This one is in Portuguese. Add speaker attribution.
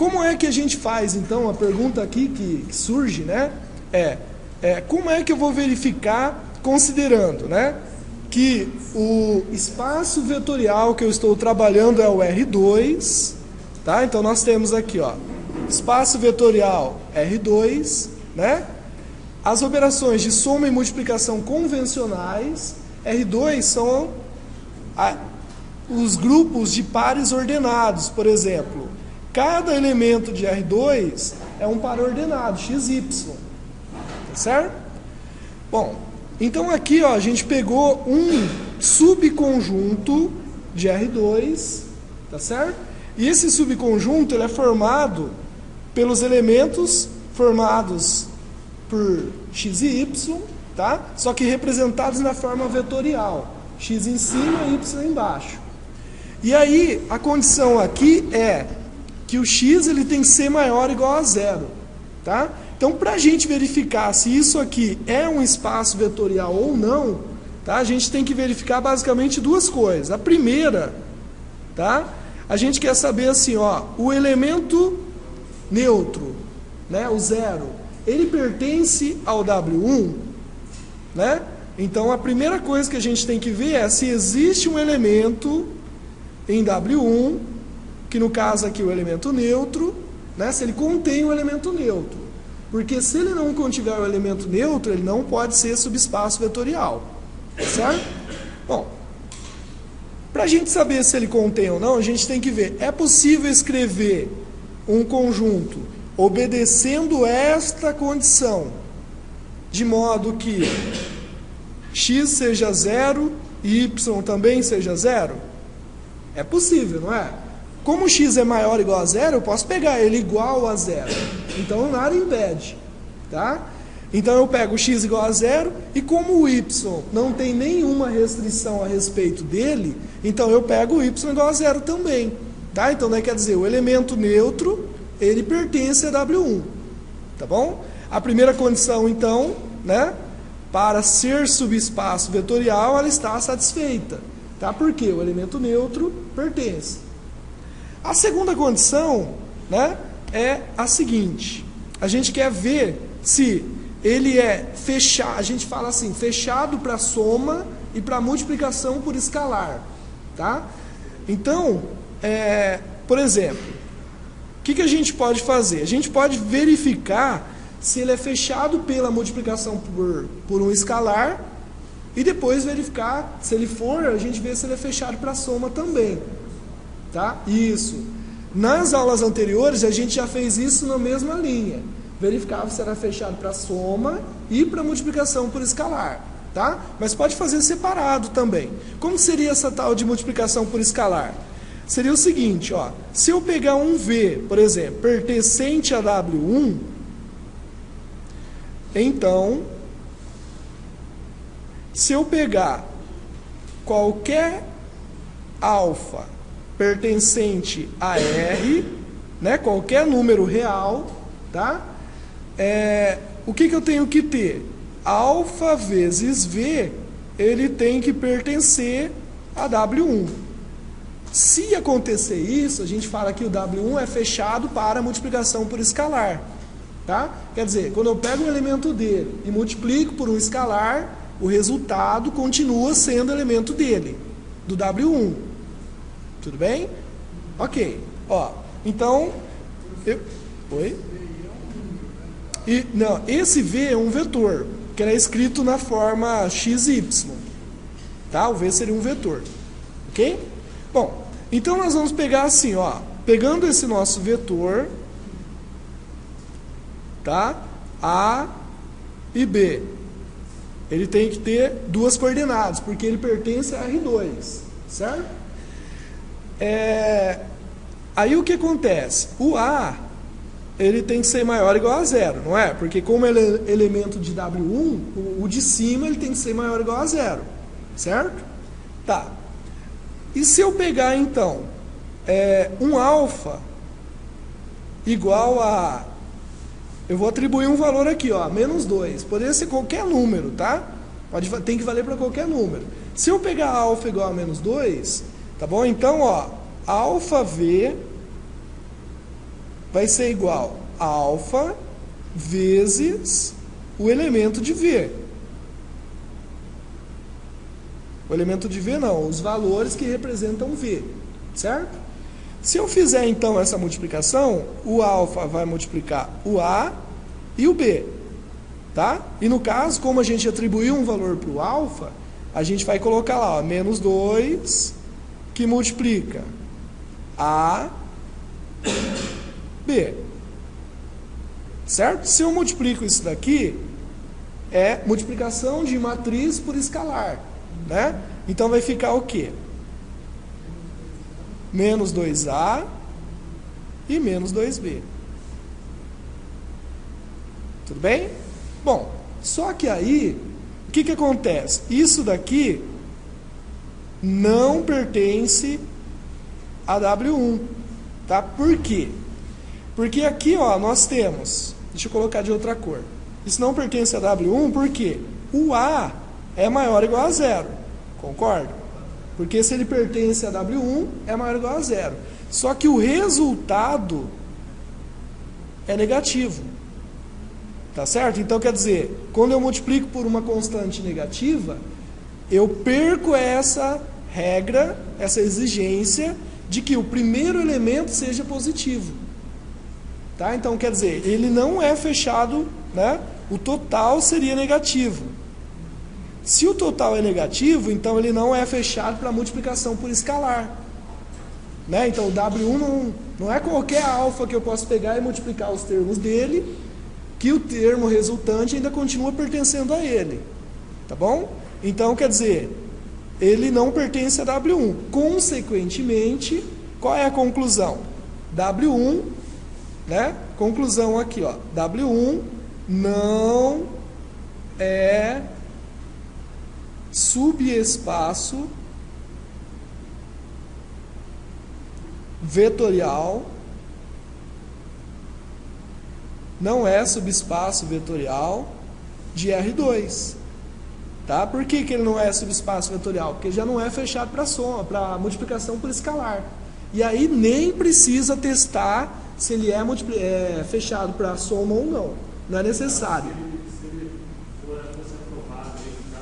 Speaker 1: como é que a gente faz, então, a pergunta aqui que surge, né, como é que eu vou verificar, considerando, né, que o espaço vetorial que eu estou trabalhando é o R2, tá? Então, nós temos aqui, ó, espaço vetorial R2, né? As operações de soma e multiplicação convencionais, R2 são os grupos de pares ordenados, por exemplo. Cada elemento de R2 é um par ordenado, XY, tá certo? Bom, então aqui, ó, a gente pegou um subconjunto de R2, tá certo? E esse subconjunto ele é formado pelos elementos formados por x e y, tá? Só que representados na forma vetorial, x em cima e y embaixo. E aí, a condição aqui é que o x ele tem que ser maior ou igual a zero, tá? Então, para a gente verificar se isso aqui é um espaço vetorial ou não, tá? A gente tem que verificar basicamente duas coisas. A primeira, tá? A gente quer saber assim, ó, o elemento neutro, né, o zero, ele pertence ao W1, né? Então, a primeira coisa que a gente tem que ver é se existe um elemento em W1, que no caso aqui o elemento neutro, né, se ele contém o elemento neutro. Porque se ele não contiver o elemento neutro, ele não pode ser subespaço vetorial, certo? Bom, para a gente saber se ele contém ou não, a gente tem que ver, é possível escrever um conjunto obedecendo esta condição, de modo que x seja zero e y também seja zero? É possível, não é? Como x é maior ou igual a zero, eu posso pegar ele igual a zero. Então, nada impede, tá? Então, eu pego x igual a zero, e como o y não tem nenhuma restrição a respeito dele, então eu pego o y igual a zero também, tá? Então, daí quer dizer, o elemento neutro, ele pertence a W1, tá bom? A primeira condição, então, né, para ser subespaço vetorial, ela está satisfeita, tá? Porque o elemento neutro pertence. A segunda condição, né, é a seguinte: a gente quer ver se ele é fechado, a gente fala assim, fechado para soma e para multiplicação por escalar, tá? Então, por exemplo, o que a gente pode fazer? A gente pode verificar se ele é fechado pela multiplicação por um escalar e depois verificar, se ele for, a gente vê se ele é fechado para soma também. Tá? Isso. Nas aulas anteriores, a gente já fez isso na mesma linha. Verificava se era fechado para soma e para multiplicação por escalar. Tá? Mas pode fazer separado também. Como seria essa tal de multiplicação por escalar? Seria o seguinte, ó, se eu pegar um V, por exemplo, pertencente a W1, então, se eu pegar qualquer alfa pertencente a R, né, qualquer número real, tá? O que eu tenho que ter? Alfa vezes V, ele tem que pertencer a W1. Se acontecer isso, a gente fala que o W1 é fechado para multiplicação por escalar, tá? Quer dizer, quando eu pego um elemento dele e multiplico por um escalar, o resultado continua sendo elemento dele, do W1. Tudo bem? Ok. Ó, então, oi? Não, esse V é um vetor, que era escrito na forma XY. Tá? O V seria um vetor. Ok? Bom, então nós vamos pegar assim, ó, pegando esse nosso vetor, tá? A e B. Ele tem que ter duas coordenadas, porque ele pertence a R2, certo? Aí o que acontece? O A, ele tem que ser maior ou igual a zero, não é? Porque como ele é elemento de W1, o de cima ele tem que ser maior ou igual a zero, certo? Tá. E se eu pegar, então, um alfa igual a... Eu vou atribuir um valor aqui, ó, menos 2. Poderia ser qualquer número, tá? Tem que valer para qualquer número. Se eu pegar alfa igual a menos 2, tá bom? Então, ó, alfa V vai ser igual a alfa vezes o elemento de V. O elemento de V não, os valores que representam V, certo? Se eu fizer então essa multiplicação, o alfa vai multiplicar o A e o B, tá? E no caso, como a gente atribuiu um valor para o alfa, a gente vai colocar lá, ó, menos 2, que multiplica A, B. Certo? Se eu multiplico isso daqui, é multiplicação de matriz por escalar, né? Então vai ficar o quê? Menos 2A e menos 2B. Tudo bem? Bom, só que aí, o que acontece? Isso daqui não pertence a W1, tá? Por quê? Porque aqui, ó, nós temos, deixa eu colocar de outra cor. Isso não pertence a W1 porque o A é maior ou igual a 0, concorda? Porque se ele pertence a W1, é maior ou igual a 0. Só que o resultado é negativo. Tá certo? Então, quer dizer, quando eu multiplico por uma constante negativa, eu perco essa regra, essa exigência de que o primeiro elemento seja positivo. Tá? Então, quer dizer, ele não é fechado, né? O total seria negativo. Se o total é negativo, então ele não é fechado para multiplicação por escalar. Né? Então, o W1 não é qualquer alfa que eu posso pegar e multiplicar os termos dele, que o termo resultante ainda continua pertencendo a ele. Tá bom? Então, quer dizer, ele não pertence a W1. Consequentemente, qual é a conclusão? W1, né? Conclusão aqui, ó. W1 não é subespaço vetorial, não é subespaço vetorial de R2. Tá? Por que ele não é subespaço vetorial? Porque já não é fechado para soma, para multiplicação por escalar. E aí nem precisa testar se ele é fechado para soma ou não. Não é necessário.